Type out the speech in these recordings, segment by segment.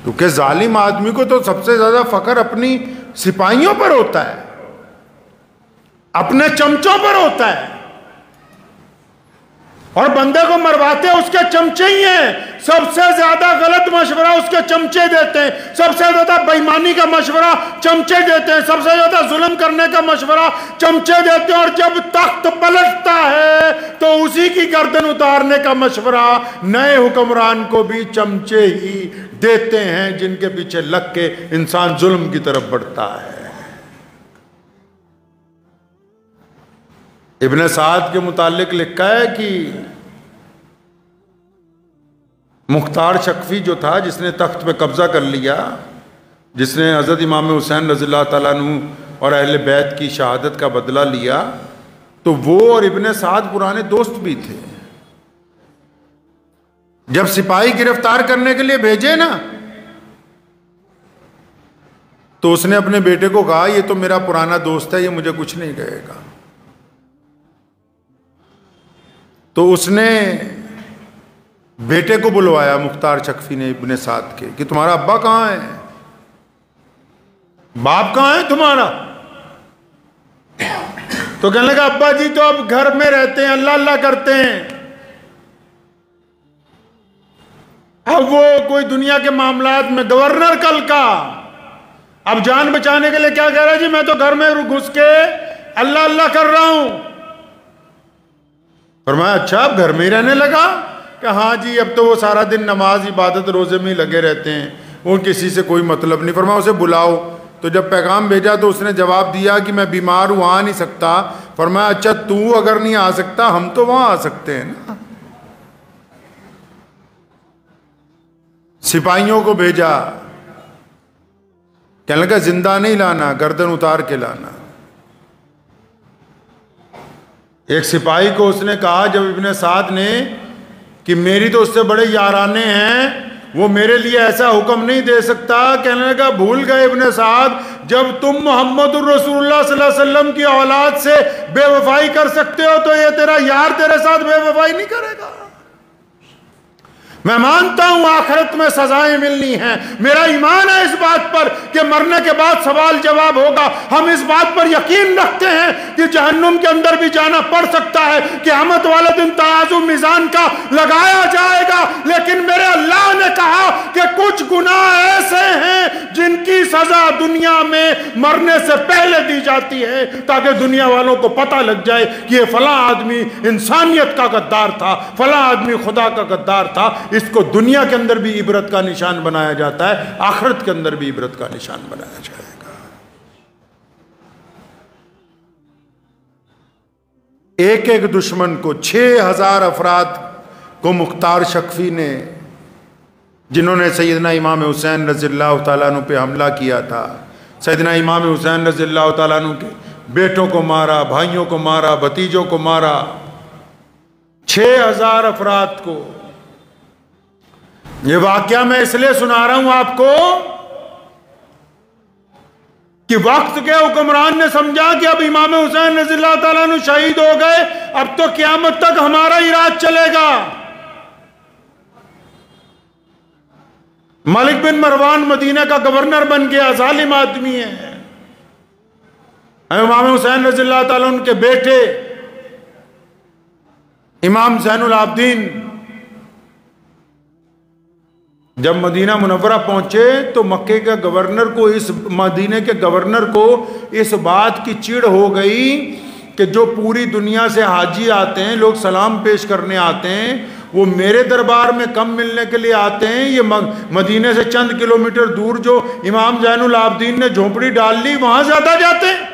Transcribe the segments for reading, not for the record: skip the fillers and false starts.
क्योंकि जालिम आदमी को तो सबसे ज्यादा फख्र अपनी सिपाहियों पर होता है, अपने चमचों पर होता है, और बंदे को मरवाते उसके चमचे ही हैं। सबसे ज्यादा गलत मशवरा उसके चमचे देते हैं, सबसे ज्यादा बेईमानी का मशवरा चमचे देते हैं, सबसे ज्यादा जुल्म करने का मशवरा चमचे देते हैं, और जब तख्त पलटता है तो उसी की गर्दन उतारने का मशवरा नए हुक्मरान को भी चमचे ही देते हैं, जिनके पीछे लग के इंसान जुल्म की तरफ बढ़ता है। इब्ने साद के मुतालिक लिखा है कि मुख्तार शक्फी जो था, जिसने तख्त पे कब्जा कर लिया, जिसने हजरत इमाम हुसैन रज़ियल्लाहु ताला अन्हु और अहले बैत की शहादत का बदला लिया, तो वो और इब्ने साद पुराने दोस्त भी थे। जब सिपाही गिरफ्तार करने के लिए भेजे ना, तो उसने अपने बेटे को कहा, ये तो मेरा पुराना दोस्त है, ये मुझे कुछ नहीं कहेगा। तो उसने बेटे को बुलवाया, मुख्तार शक्फी ने इब्ने साद के, कि तुम्हारा अब्बा कहाँ है, बाप कहाँ है तुम्हारा? तो कहने लगा, अब्बा जी तो अब घर में रहते हैं, अल्लाह अल्लाह करते हैं, अब वो कोई दुनिया के मामलात में गवर्नर कल का, अब जान बचाने के लिए क्या कह रहा है जी, मैं तो घर में घुस के अल्लाह अल्लाह कर रहा हूं। फरमाया, अच्छा अब घर में ही रहने लगा? कि हाँ जी, अब तो वो सारा दिन नमाज इबादत रोजे में ही लगे रहते हैं, वो किसी से कोई मतलब नहीं। फरमाया, उसे बुलाओ। तो जब पैगाम भेजा तो उसने जवाब दिया कि मैं बीमार हूं, आ नहीं सकता। फरमाया, अच्छा तू अगर नहीं आ सकता, हम तो वहां आ सकते हैं ना। सिपाहियों को भेजा, कहने लगा जिंदा नहीं लाना, गर्दन उतार के लाना। एक सिपाही को उसने कहा, जब इब्ने साद ने कि मेरी तो उससे बड़े याराने हैं, वो मेरे लिए ऐसा हुक्म नहीं दे सकता। कहने लगा, भूल गए इब्ने साद, जब तुम मोहम्मदुर रसूलुल्लाह सल्लल्लाहु अलैहि वसल्लम की औलाद से बेवफाई कर सकते हो, तो ये तेरा यार तेरे साथ बेवफाई नहीं करेगा। मैं मानता हूं आखिरत में सजाएं मिलनी हैं, मेरा ईमान है इस बात पर कि मरने के बाद सवाल जवाब होगा। हम इस बात पर यकीन रखते हैं कि जहन्नुम के अंदर भी जाना पड़ सकता है, क़यामत वाले दिन तराजू मीज़ान का लगाया जाएगा। लेकिन मेरे अल्लाह ने कहा कि कुछ गुनाह ऐसे हैं जिनकी सजा दुनिया में मरने से पहले दी जाती है, ताकि दुनिया वालों को पता लग जाए कि ये फला आदमी इंसानियत का गद्दार था, फला आदमी खुदा का गद्दार था। इसको दुनिया के अंदर भी इबरत का निशान बनाया जाता है, आखिरत के अंदर भी इबरत का निशान बनाया जाएगा। एक एक दुश्मन को 6000 अफराद को मुख्तार शक्फी ने, जिन्होंने सैयदना इमाम हुसैन रज़ियल्लाहु ताला अन्हु पे हमला किया था, सैयदना इमाम हुसैन रज़ियल्लाहु ताला अन्हु के बेटों को मारा, भाइयों को मारा, भतीजों को मारा, 6000 अफराद को। ये वाकया मैं इसलिए सुना रहा हूं आपको कि वक्त के हुक्मरान ने समझा कि अब इमाम हुसैन रज़ियल्लाहु ताला अन्हु शहीद हो गए, अब तो क़यामत तक हमारा ही राज चलेगा। मलिक बिन मरवान मदीना का गवर्नर बन गया, जालिम आदमी है। इमाम हुसैन रज़ियल्लाहु ताला अन्हु के बेटे इमाम ज़ैनुल आबिदीन जब मदीना मुनव्वरा पहुंचे तो मक्के के गवर्नर को, इस मदीने के गवर्नर को इस बात की चिढ़ हो गई कि जो पूरी दुनिया से हाजी आते हैं, लोग सलाम पेश करने आते हैं, वो मेरे दरबार में कम मिलने के लिए आते हैं। ये मदीने से चंद किलोमीटर दूर जो इमाम ज़ैनुल आबिदीन ने झोंपड़ी डाल ली, वहां ज्यादा जाते हैं।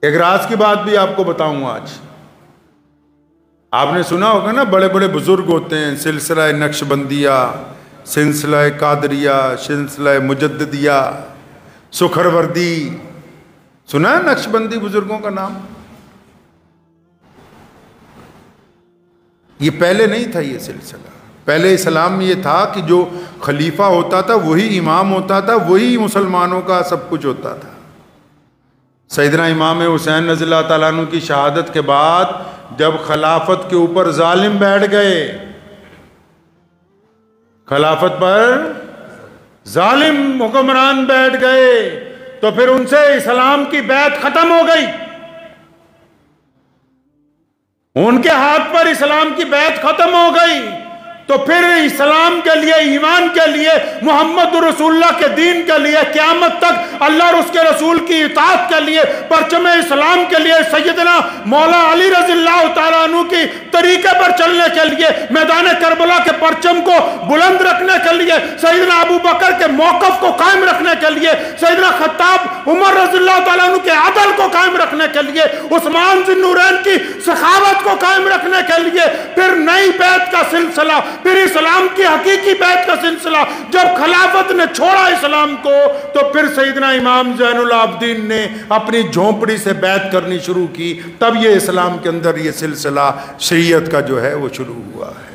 एक राज की बात भी आपको बताऊंगा आज। आपने सुना होगा ना, बड़े बड़े बुजुर्ग होते हैं, सिलसिला नक्शबंदिया, सिलसिला कादरिया, सिलसिला मुजद्दिदिया, सुखरवर्दी, सुना है नक्शबंदी बुजुर्गों का नाम? ये पहले नहीं था ये सिलसिला। पहले इस्लाम में ये था कि जो खलीफा होता था वही इमाम होता था, वही मुसलमानों का सब कुछ होता था। सैयदना इमाम हुसैन रज़ियल्लाहु ताला अन्हु की शहादत के बाद जब खिलाफत के ऊपर जालिम बैठ गए, खिलाफत पर जालिम हुक्मरान बैठ गए तो फिर उनसे इस्लाम की बैत खत्म हो गई। उनके हाथ पर इस्लाम की बैत खत्म हो गई तो फिर इस्लाम के लिए, ईमान के लिए, मोहम्मद रसूलुल्लाह के दीन के लिए, क़यामत तक अल्लाह और उसके रसूल की इताअत के लिए, परचम इस्लाम के लिए, सैयदना मौला अली रज़ियल्लाहु ताला अन्हु की तरीके पर चलने के लिए, मैदान करबला के परचम को बुलंद रखने के लिए, सैयदना अबू बकर के मौक़िफ़ को कायम रखने के लिए, सैयदना खत्ताब उमर रज़ियल्लाहु ताला अन्हु के अदल को कायम रखने के लिए, उस्मान ज़ुन्नूरैन की सखावत को कायम रखने के लिए, फिर नई बैत का सिलसिला, फिर इस्लाम की हकीकी बैत का सिलसिला। जब खिलाफत ने छोड़ा इस्लाम को तो फिर सैयदना इमाम ज़ैनुल आबिदीन ने अपनी झोंपड़ी से बैत करनी शुरू की। तब ये इस्लाम के अंदर ये सिलसिला शरीयत का जो है वो शुरू हुआ है।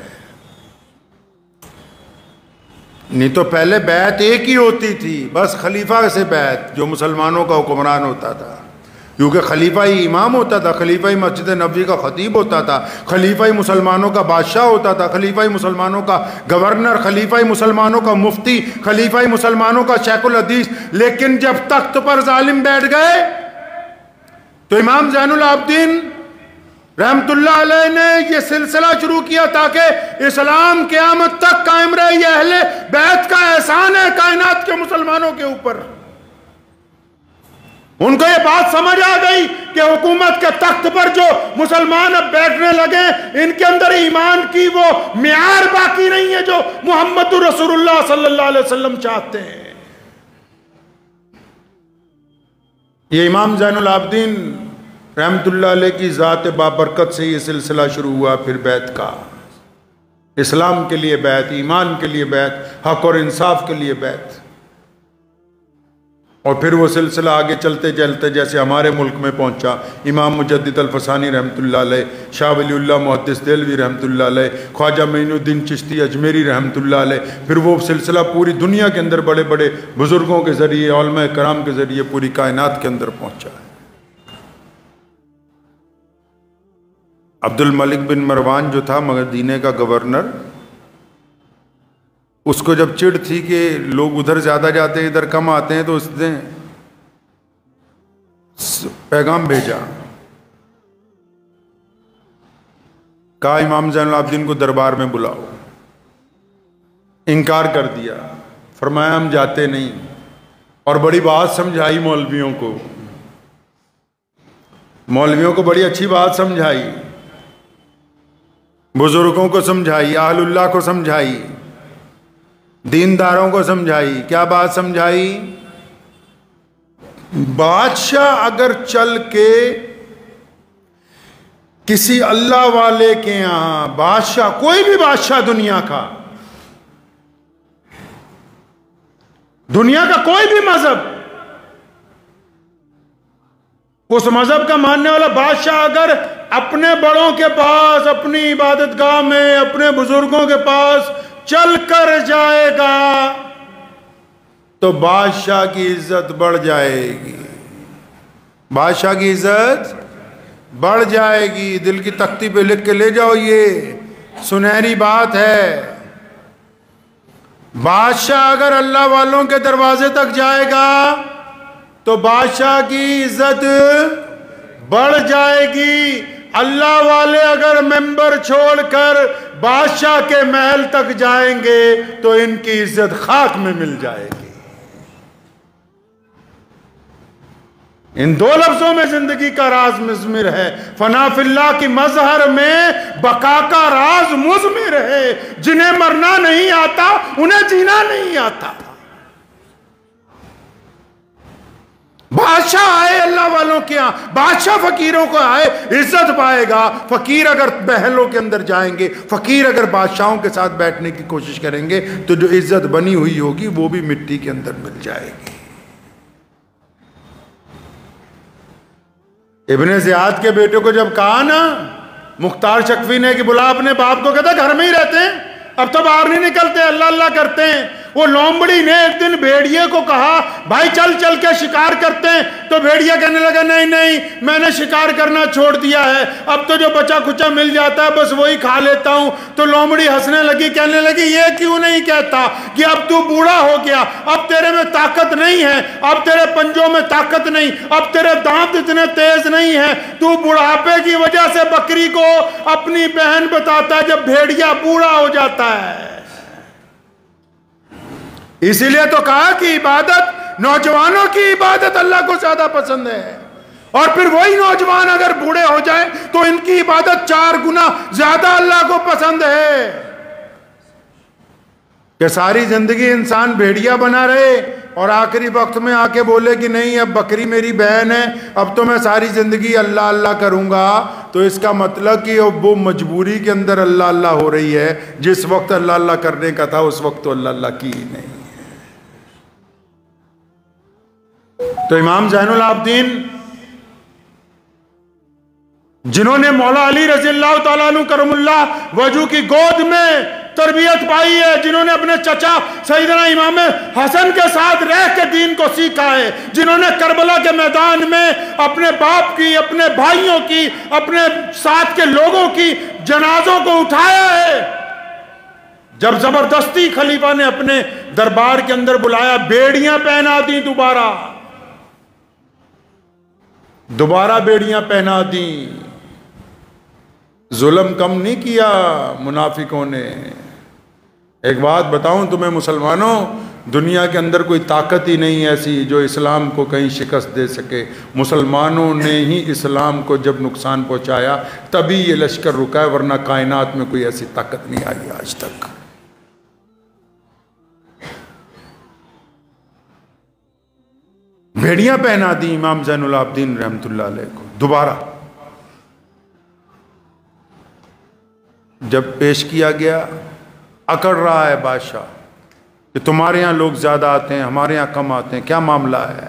नहीं तो पहले बैत एक ही होती थी, बस खलीफा से बैत, जो मुसलमानों का हुक्मरान होता था, क्योंकि खलीफा ही इमाम होता था, खलीफा ही मस्जिद नबवी का खतीब होता था, खलीफा ही मुसलमानों का बादशाह होता था, खलीफा ही मुसलमानों का गवर्नर, खलीफा ही मुसलमानों का मुफ्ती, खलीफा ही मुसलमानों का शेखुल हदीस। लेकिन जब तख्त पर जालिम बैठ गए तो इमाम ज़ैनुल आबिदीन रहमतुल्लाह अलैह ने यह सिलसिला शुरू किया ताकि इस्लाम क़यामत तक कायम रहे। यह अहले बैत का एहसान है कायनात के मुसलमानों के ऊपर। उनको ये बात समझ आ गई कि हुकूमत के तख्त पर जो मुसलमान अब बैठने लगे, इनके अंदर ईमान की वो मियार बाकी नहीं है जो मोहम्मद रसूलुल्लाह सल्लल्लाहु अलैहि वसल्लम चाहते हैं। ये इमाम ज़ैनुल आबिदीन रहमतुल्लाह अलैह की ज़ात बाबरकत से ये सिलसिला शुरू हुआ। फिर बैत का, इस्लाम के लिए बैत, ईमान के लिए बैत, हक और इंसाफ के लिए बैत। और फिर वो सिलसिला आगे चलते चलते जैसे हमारे मुल्क में पहुंचा, इमाम मुजद्दिद अल-फसानी रहमतुल्लाह अलैह, शाह वलीउल्लाह मुहद्दिस देलवी रहमतुल्लाह अलैह, ख्वाजा मोइनुद्दीन चिश्ती अजमेरी रहमतुल्लाह अलैह, फिर वो सिलसिला पूरी दुनिया के अंदर बड़े बड़े बुजुर्गों के ज़रिए, उलमा कराम के ज़रिए पूरी कायनात के अंदर पहुंचा है। अब्दुल मलिक बिन मरवान जो था मदीने का गवर्नर, उसको जब चिढ़ थी कि लोग उधर ज़्यादा जाते हैं इधर कम आते हैं, तो उसने पैगाम भेजा, कहा इमाम ज़ैनुल आबिदीन को दरबार में बुलाओ। इनकार कर दिया, फरमाया हम जाते नहीं। और बड़ी बात समझाई मौलवियों को, मौलवियों को बड़ी अच्छी बात समझाई, बुजुर्गों को समझाई, अहलुल्लाह को समझाई, दीनदारों को समझाई। क्या बात समझाई? बादशाह अगर चल के किसी अल्लाह वाले के यहां, बादशाह कोई भी बादशाह दुनिया का, दुनिया का कोई भी मजहब, उस मजहब का मानने वाला बादशाह अगर अपने बड़ों के पास, अपनी इबादतगाह में, अपने बुजुर्गों के पास चल कर जाएगा तो बादशाह की इज्जत बढ़ जाएगी, बादशाह की इज्जत बढ़ जाएगी। दिल की तख्ती पे लिख के ले जाओ, ये सुनहरी बात है। बादशाह अगर अल्लाह वालों के दरवाजे तक जाएगा तो बादशाह की इज्जत बढ़ जाएगी। अल्लाह वाले अगर मेंबर छोड़कर बादशाह के महल तक जाएंगे तो इनकी इज्जत खाक में मिल जाएगी। इन दो लफ्जों में जिंदगी का राज मुज़मिर है। फना फिल्लाह की मजहर में बका का राज मुज़मिर है। जिन्हें मरना नहीं आता उन्हें जीना नहीं आता। बादशाह आए अल्लाह वालों के यहां, बादशाह फकीरों को आए, इज्जत पाएगा। फकीर अगर महलों के अंदर जाएंगे, फकीर अगर बादशाहों के साथ बैठने की कोशिश करेंगे तो जो इज्जत बनी हुई होगी वो भी मिट्टी के अंदर मिल जाएगी। इब्ने ज़ियाद के बेटे को जब कहा ना मुख्तार शक्फी ने कि बुला अपने बाप को, कहता घर में ही रहते हैं, अब तो बाहर नहीं निकलते, अल्लाह अल्लाह करते हैं। वो लोमड़ी ने एक दिन भेड़िए को कहा भाई चल चल के शिकार करते हैं, तो भेड़िया कहने लगा नहीं नहीं मैंने शिकार करना छोड़ दिया है, अब तो जो बचा कुचा मिल जाता है बस वही खा लेता हूं। तो लोमड़ी हंसने लगी, कहने लगी ये क्यों नहीं कहता कि अब तू बूढ़ा हो गया, अब तेरे में ताकत नहीं है, अब तेरे पंजों में ताकत नहीं, अब तेरे दांत इतने तेज नहीं है, तू बुढ़ापे की वजह से बकरी को अपनी बहन बताता है जब भेड़िया बूढ़ा हो जाता है। इसीलिए तो कहा कि इबादत, नौजवानों की इबादत अल्लाह को ज्यादा पसंद है, और फिर वही नौजवान अगर बूढ़े हो जाए तो इनकी इबादत 4 गुना ज्यादा अल्लाह को पसंद है। कि सारी जिंदगी इंसान भेड़िया बना रहे और आखिरी वक्त में आके बोले कि नहीं अब बकरी मेरी बहन है, अब तो मैं सारी जिंदगी अल्लाह अल्लाह करूंगा, तो इसका मतलब कि वो मजबूरी के अंदर अल्लाह अल्लाह हो रही है, जिस वक्त अल्लाह अल्लाह करने का था उस वक्त तो अल्लाह अल्लाह की ही नहीं। तो इमाम ज़ैनुल आबिदीन जिन्होंने मौला अली रज़ियल्लाहु ताला अन्हु करमुल्लाह वजू की गोद में तरबियत पाई है, जिन्होंने अपने चचा सैयदना इमाम हसन के साथ रह के दीन को सीखा है, जिन्होंने करबला के मैदान में अपने बाप की, अपने भाइयों की, अपने साथ के लोगों की जनाजों को उठाया है। जब जबरदस्ती खलीफा ने अपने दरबार के अंदर बुलाया, बेड़ियां पहना दी, दोबारा बेड़ियां पहना दी, जुल्म कम नहीं किया मुनाफिकों ने। एक बात बताऊं तुम्हें मुसलमानों, दुनिया के अंदर कोई ताकत ही नहीं ऐसी जो इस्लाम को कहीं शिकस्त दे सके। मुसलमानों ने ही इस्लाम को जब नुकसान पहुंचाया तभी ये लश्कर रुका है, वरना कायनात में कोई ऐसी ताकत नहीं आई आज तक। भेड़ियां पहना दी इमाम ज़ैनुल आबिदीन रहमतुल्लाह अलैह को। दोबारा जब पेश किया गया, अकड़ रहा है बादशाह कि तुम्हारे यहां लोग ज्यादा आते हैं, हमारे यहां कम आते हैं, क्या मामला है।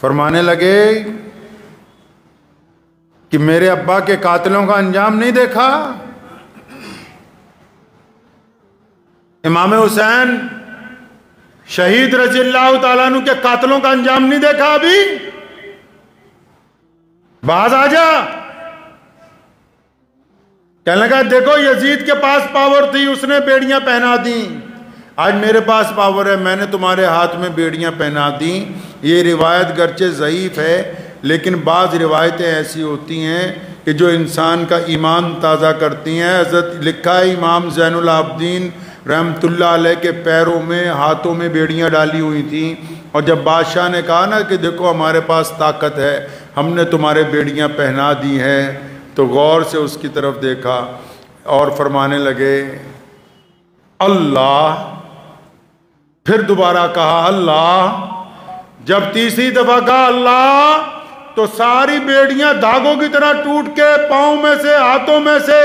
फरमाने लगे कि मेरे अब्बा के कातिलों का अंजाम नहीं देखा, इमाम हुसैन शहीद रज़ियल्लाहु ताला अन्हु के कातिलों का अंजाम नहीं देखा, अभी बाज आ जा। कहने लगा देखो यजीद के पास पावर थी, उसने बेड़ियां पहना दी, आज मेरे पास पावर है, मैंने तुम्हारे हाथ में बेड़ियां पहना दी। ये रिवायत गर्चे ज़ईफ़ है, लेकिन बाज़ रिवायतें ऐसी होती हैं कि जो इंसान का ईमान ताज़ा करती हैं। हज़रत लिखा है इमाम ज़ैनुल आबिदीन रहमतुल्लाह अलैह के पैरों में, हाथों में बेड़ियां डाली हुई थी, और जब बादशाह ने कहा ना कि देखो हमारे पास ताकत है, हमने तुम्हारे बेड़ियां पहना दी हैं, तो गौर से उसकी तरफ देखा और फरमाने लगे अल्लाह। फिर दोबारा कहा अल्लाह। जब तीसरी दफा कहा अल्लाह, तो सारी बेड़ियां धागों की तरह टूट के पांव में से, हाथों में से,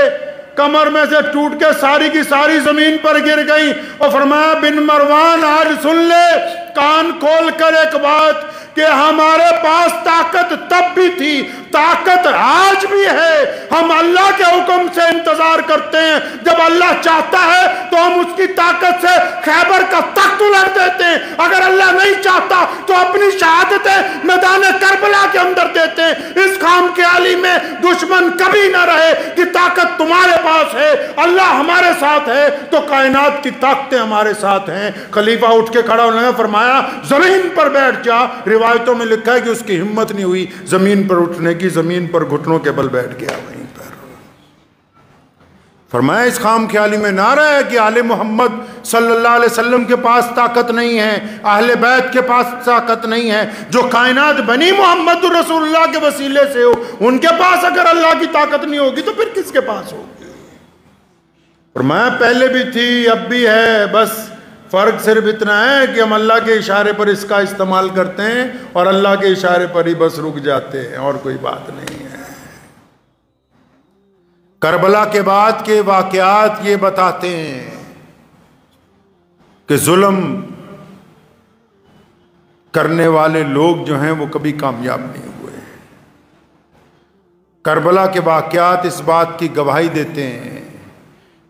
कमर में से टूट के सारी की सारी जमीन पर गिर गई। और फरमाया बिन मरवान आज सुन ले, कान खोल कर एक बात, कि हमारे पास ताकत तब भी थी, ताकत आज भी है, हम अल्लाह के हुक्म से इंतजार करते हैं। जब अल्लाह चाहता है तो हम उसकी ताकत से खैबर का तख्त उलट देते हैं, अगर अल्लाह नहीं चाहता तो अपनी शहादतें मैदान करबला के अंदर देते हैं। इस खाम ख्याली में दुश्मन कभी ना रहे कि ताकत तुम्हारे पास है, अल्लाह हमारे साथ है तो कायनात की ताकतें हमारे साथ हैं। खलीफा उठ के खड़ा होने, फरमाया जमीन पर बैठ जा। रिवायतों में लिखा है कि उसकी हिम्मत नहीं हुई जमीन पर उठने की, जमीन पर घुटनों के बल बैठ गया वहीं पर। फरमाया इस खाम ख्याली में ना रहे कि आले मोहम्मद सल्लल्लाहु अलैहि वसल्लम के पास ताकत नहीं है, अहले बैत के पास ताकत नहीं है, जो कायनात बनी मोहम्मद रसूलुल्लाह के वसीले से हो, उनके पास अगर अल्लाह की ताकत नहीं होगी तो फिर किसके पास होगी। फरमाया पहले भी थी अब भी है, बस फ़र्क सिर्फ इतना है कि हम अल्लाह के इशारे पर इसका इस्तेमाल करते हैं और अल्लाह के इशारे पर ही बस रुक जाते हैं, और कोई बात नहीं है। करबला के बाद के वाक़यात ये बताते हैं कि जुल्म करने वाले लोग जो हैं वो कभी कामयाब नहीं हुए। करबला के वाक़यात इस बात की गवाही देते हैं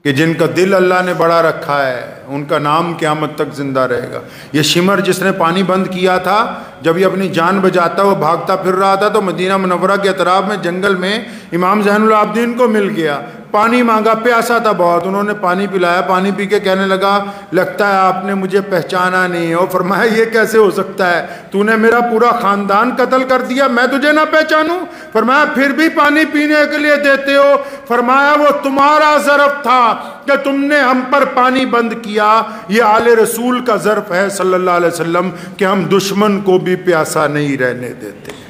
कि जिनका दिल अल्लाह ने बड़ा रखा है उनका नाम क़यामत तक जिंदा रहेगा। ये शिमर जिसने पानी बंद किया था, जब ये अपनी जान बचाता वो भागता फिर रहा था, तो मदीना मुनव्वरा के अतराफ में जंगल में इमाम ज़ैनुल आबिदीन को मिल गया। पानी मांगा, प्यासा था बहुत, उन्होंने पानी पिलाया। पानी पी के कहने लगा, लगता है आपने मुझे पहचाना नहीं है। और फरमाया, ये कैसे हो सकता है, तूने मेरा पूरा ख़ानदान कत्ल कर दिया, मैं तुझे ना पहचानूं? फरमाया, फिर भी पानी पीने के लिए देते हो? फरमाया, वो तुम्हारा ज़र्फ़ था कि तुमने हम पर पानी बंद किया। ये आले रसूल का ज़र्फ़ है सल्लल्लाहु अलैहि वसल्लम कि हम दुश्मन को भी प्यासा नहीं रहने देते।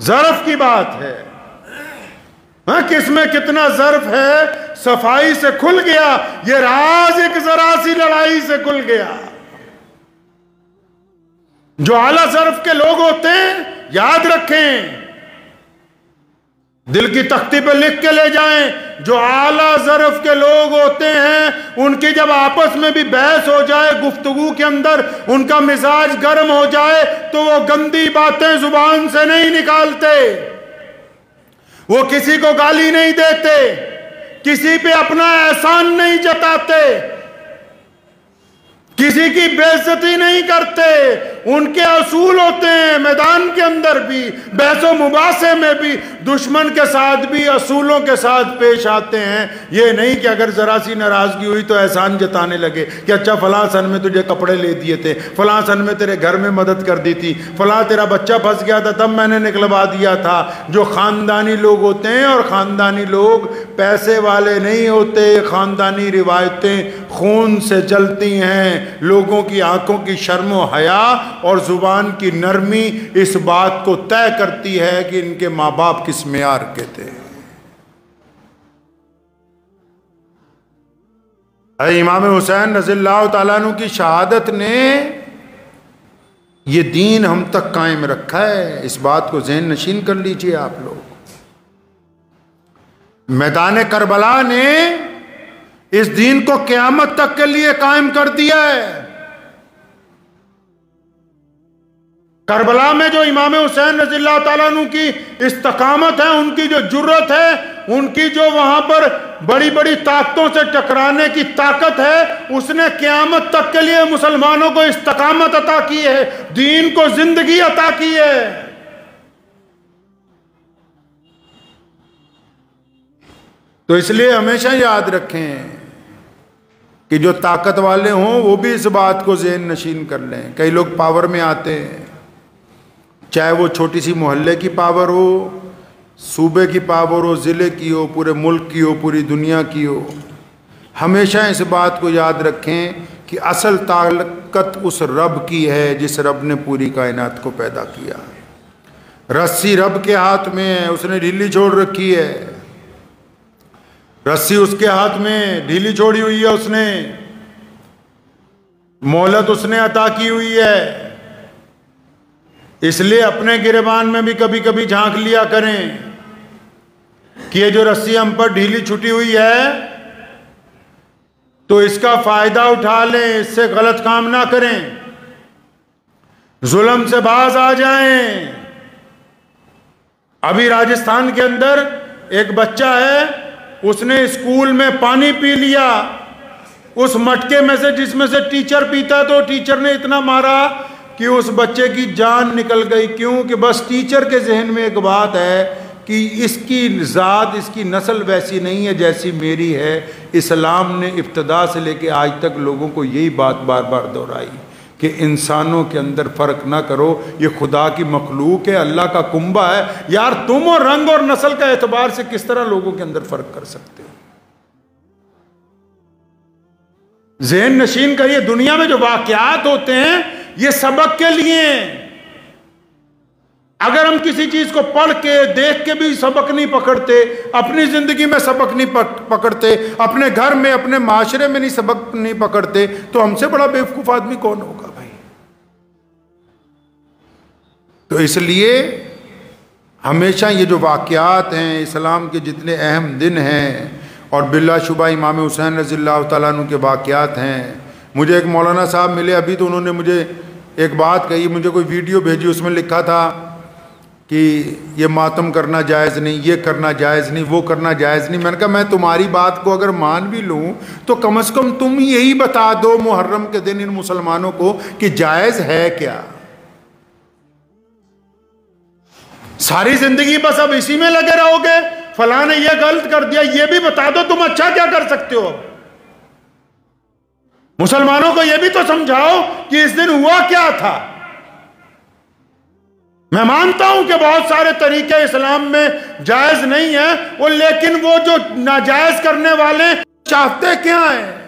ज़र्फ़ की बात है, हाँ, किसमें कितना ज़र्फ़ है, सफाई से खुल गया। ये राज एक जरा सी लड़ाई से खुल गया। जो आला ज़र्फ़ के लोग होते हैं, याद रखें, दिल की तख्ती पे लिख के ले जाएं, जो आला ज़र्फ़ के लोग होते हैं उनकी जब आपस में भी बहस हो जाए, गुफ्तगू के अंदर उनका मिजाज गर्म हो जाए, तो वो गंदी बातें जुबान से नहीं निकालते, वो किसी को गाली नहीं देते, किसी पे अपना एहसान नहीं जताते, किसी की बेइज्जती नहीं करते। उनके असूल होते हैं, मैदान के अंदर भी, बहसो मुबासे में भी, दुश्मन के साथ भी असूलों के साथ पेश आते हैं। ये नहीं कि अगर जरा सी नाराजगी हुई तो एहसान जताने लगे कि अच्छा फलां सन में तुझे कपड़े ले दिए थे, फलां सन में तेरे घर में मदद कर दी थी, फलां तेरा बच्चा फंस गया था तब मैंने निकलवा दिया था। जो खानदानी लोग होते हैं, और खानदानी लोग पैसे वाले नहीं होते, खानदानी रिवायतें खून से जलती हैं। लोगों की आंखों की शर्म हया और जुबान की नरमी इस बात को तय करती है कि इनके माँ बाप किस मेयार के थे। इमाम हुसैन रज़ियल्लाहु ताला अन्हु की शहादत ने ये दीन हम तक कायम रखा है। इस बात को ज़हन नशीन कर लीजिए आप लोग। मैदान करबला ने इस दीन को क़यामत तक के लिए कायम कर दिया है। करबला में जो इमाम हुसैन रज़ियल्लाहु ताला अन्हु की इस्तकामत है, उनकी जो जुर्रत है, उनकी जो वहां पर बड़ी बड़ी ताकतों से टकराने की ताकत है, उसने क़यामत तक के लिए मुसलमानों को इस्तकामत अता की है, दीन को जिंदगी अता की है। तो इसलिए हमेशा याद रखें कि जो ताकत वाले हों वो भी इस बात को ज़हन नशीन कर लें। कई लोग पावर में आते हैं, चाहे वो छोटी सी मोहल्ले की पावर हो, सूबे की पावर हो, ज़िले की हो, पूरे मुल्क की हो, पूरी दुनिया की हो। हमेशा इस बात को याद रखें कि असल ताकत उस रब की है जिस रब ने पूरी कायनात को पैदा किया। रस्सी रब के हाथ में है, उसने ढीली छोड़ रखी है। रस्सी उसके हाथ में ढीली छोड़ी हुई है, उसने मोहलत उसने अता की हुई है। इसलिए अपने गिरबान में भी कभी कभी झांक लिया करें कि ये जो रस्सी हम पर ढीली छुटी हुई है तो इसका फायदा उठा लें, इससे गलत काम ना करें, जुल्म से बाज आ जाएं। अभी राजस्थान के अंदर एक बच्चा है, उसने स्कूल में पानी पी लिया उस मटके में से जिसमें से टीचर पीता, तो टीचर ने इतना मारा कि उस बच्चे की जान निकल गई। क्यों? कि बस टीचर के जहन में एक बात है कि इसकी ज़ात, इसकी नस्ल वैसी नहीं है जैसी मेरी है। इस्लाम ने इब्तदा से लेके आज तक लोगों को यही बात बार बार दोहराई कि इंसानों के अंदर फ़र्क ना करो, ये खुदा की मखलूक है, अल्लाह का कुंबा है। यार तुम और रंग और नस्ल का एतबार से किस तरह लोगों के अंदर फ़र्क कर सकते हो? ज़हन नशीन करिए, दुनिया में जो वाक़यात होते हैं ये सबक के लिए। अगर हम किसी चीज को पढ़ के देख के भी सबक नहीं पकड़ते, अपनी जिंदगी में सबक नहीं पकड़ते, अपने घर में अपने माशरे में नहीं सबक नहीं पकड़ते, तो हमसे बड़ा बेवकूफ आदमी कौन होगा भाई? तो इसलिए हमेशा ये जो वाक़यात हैं, इस्लाम के जितने अहम दिन हैं, और बिलाशुबा इमाम हुसैन रज़ियल्लाहु ताला अन्हु के वाक़यात हैं। मुझे एक मौलाना साहब मिले अभी, तो उन्होंने मुझे एक बात कही, मुझे कोई वीडियो भेजी, उसमें लिखा था कि ये मातम करना जायज़ नहीं, ये करना जायज़ नहीं, वो करना जायज़ नहीं। मैंने कहा मैं तुम्हारी बात को अगर मान भी लूँ तो कम से कम तुम यही बता दो मुहर्रम के दिन इन मुसलमानों को कि जायज़ है क्या। सारी जिंदगी बस अब इसी में लगे रहोगे, फलां ने ये गलत कर दिया, ये भी बता दो तुम अच्छा क्या कर सकते हो। मुसलमानों को यह भी तो समझाओ कि इस दिन हुआ क्या था। मैं मानता हूं कि बहुत सारे तरीके इस्लाम में जायज नहीं है, वो लेकिन वो जो नाजायज करने वाले चाहते क्या है।